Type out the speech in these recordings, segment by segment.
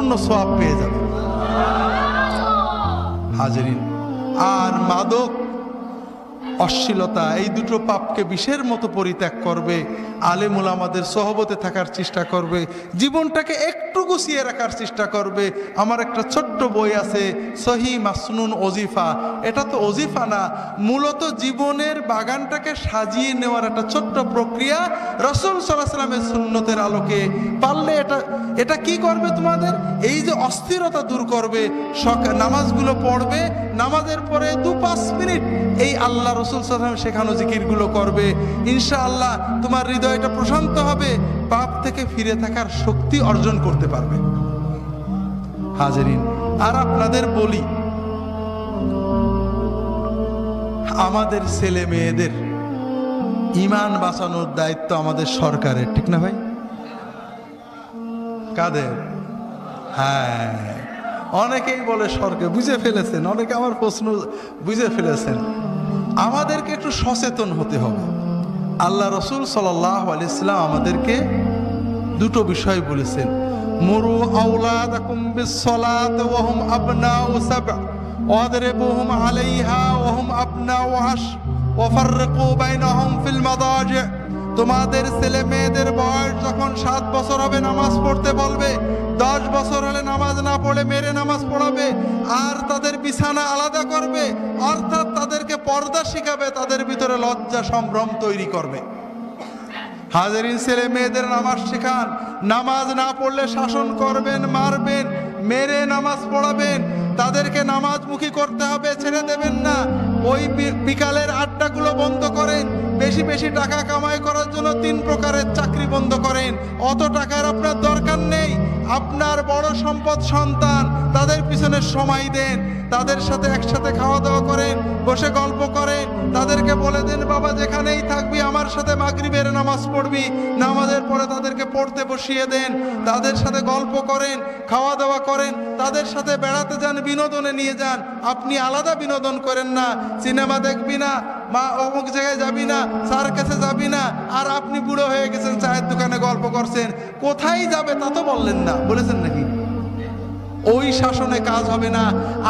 পরিপূর্ণ সওয়াব পেয়ে যাবে। হাজেরিন, আর মাদক, অশ্লীলতা, এই দুটো পাপকে বিষের মতো পরিত্যাগ করবে, আলেম ওলামাদের সহবতে থাকার চেষ্টা করবে, জীবনটাকে একটু গুছিয়ে রাখার চেষ্টা করবে। আমার একটা ছোট্ট বই আছে, সহি মাসনুন ওজিফা। এটা তো ওজিফা না, মূলত জীবনের বাগানটাকে সাজিয়ে নেওয়ার একটা ছোট্ট প্রক্রিয়া রাসূল সাল্লাল্লাহু আলাইহি ওয়াসাল্লামের সুন্নতের আলোকে। পারলে এটা কি করবে? তোমাদের এই যে অস্থিরতা দূর করবে। নামাজগুলো পড়বে, নামাজের পরে 2-5 মিনিট এই আল্লাহ রাসূল সাল্লাল্লাহু আলাইহি ওয়াসাল্লাম শেখানো জিকিরগুলো করবে। ইনশাআল্লাহ তোমার হৃদয়টা প্রশান্ত হবে, পাপ থেকে ফিরে থাকার শক্তি অর্জন করতে পারবে। হাজেরিন, আর আপনাদের বলি, আমাদের ছেলে মেয়েদের ঈমান বাঁচানোর দায়িত্ব আমাদের সরকারের, ঠিক না ভাই? কাদের? হ্যাঁ, অনেকেই বলে সরকার, বুঝে ফেলেছেন, অনেকে আমার প্রশ্ন বুঝে ফেলেছেন। আমাদেরকে একটু সচেতন হতে হবে। আল্লাহ রাসূল সাল্লাল্লাহু আলাইহি ওয়াসাল্লাম আমাদেরকে দুটো বিষয় বলেছেন, মুরু আওলাদাকুম বিস-সালাতি ওয়া হুম আবনাউ সাব' ওয়াদরিবুহুম আলাইহা ওয়া হুম আবনাউ 10 ওয়া ফাররিকু বাইনাহুম ফিল মাদাজি'। তোমাদের ছেলে মেয়েদের বয়স যখন 7 বছর হবে নামাজ পড়তে বলবে, 10 বছর হলে নামাজ না পড়ে মেরে নামাজ পড়াবে, আর তাদের বিছানা আলাদা করবে, অর্থাৎ তাদেরকে পর্দা শিখাবে, তাদের ভিতরে লজ্জা সম্ভ্রম তৈরি করবে। হাজেরিন, ছেলে মেয়েদের নামাজ শেখান, নামাজ না পড়লে শাসন করবেন, মারবেন, মেরে নামাজ পড়াবেন, তাদেরকে নামাজমুখী করতে হবে, ছেড়ে দেবেন না। ওই বিকালের আড্ডাগুলো বন্ধ করেন, বেশি বেশি টাকা কামাই করার জন্য 3 প্রকারের চাকরি বন্ধ করেন। অত টাকার আপনার দরকার নেই, আপনার বড় সম্পদ সন্তান, তাদের পিছনে সময় দেন, তাদের সাথে একসাথে খাওয়া দাওয়া করেন, বসে গল্প করেন, তাদেরকে বলে দেন বাবা যেখানেই থাকবি আমার সাথে মাগরিবের নামাজ পড়বি, নামাজের পরে তাদেরকে পড়তে বসিয়ে দেন, তাদের সাথে গল্প করেন, খাওয়া দাওয়া করেন, তাদের সাথে বেড়াতে যান, বিনোদনে নিয়ে যান। আপনি আলাদা বিনোদন করেন না, সিনেমা দেখবি না, মা অমুক জায়গায় যাবি না, সার্কাসে যাবি না, আর আপনি বুড়ো হয়ে গেছেন, চায়ের দোকানে গল্প করছেন। কোথায় যাবে তা তো বললেন না, বলেছেন নাকি? ওই শাসনে কাজ হবে না,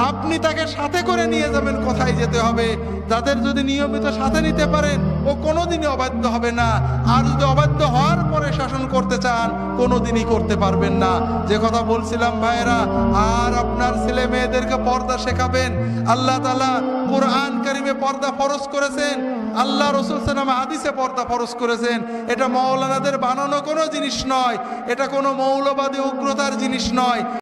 আপনি তাকে সাথে করে নিয়ে যাবেন কোথায় যেতে হবে। তাদের যদি নিয়মিত সাথে নিতে পারেন, ও কোনোদিনই অবাধ্য হবে না। আর যদি অবাধ্য হওয়ার পরে শাসন করতে চান, কোনোদিনই করতে পারবেন না। যে কথা বলছিলাম ভাইয়েরা, আর আপনার ছেলে মেয়েদেরকে পর্দা শেখাবেন। আল্লাহ তাআলা কুরআন কারীমে পর্দা ফরজ করেছেন, আল্লাহ রাসূল সাল্লাল্লাহু আলাইহি ওয়াসাল্লাম হাদিসে পর্দা ফরজ করেছেন। এটা মাওলানাদের বানানো কোনো জিনিস নয়, এটা কোনো মৌলবাদী উগ্রতার জিনিস নয়।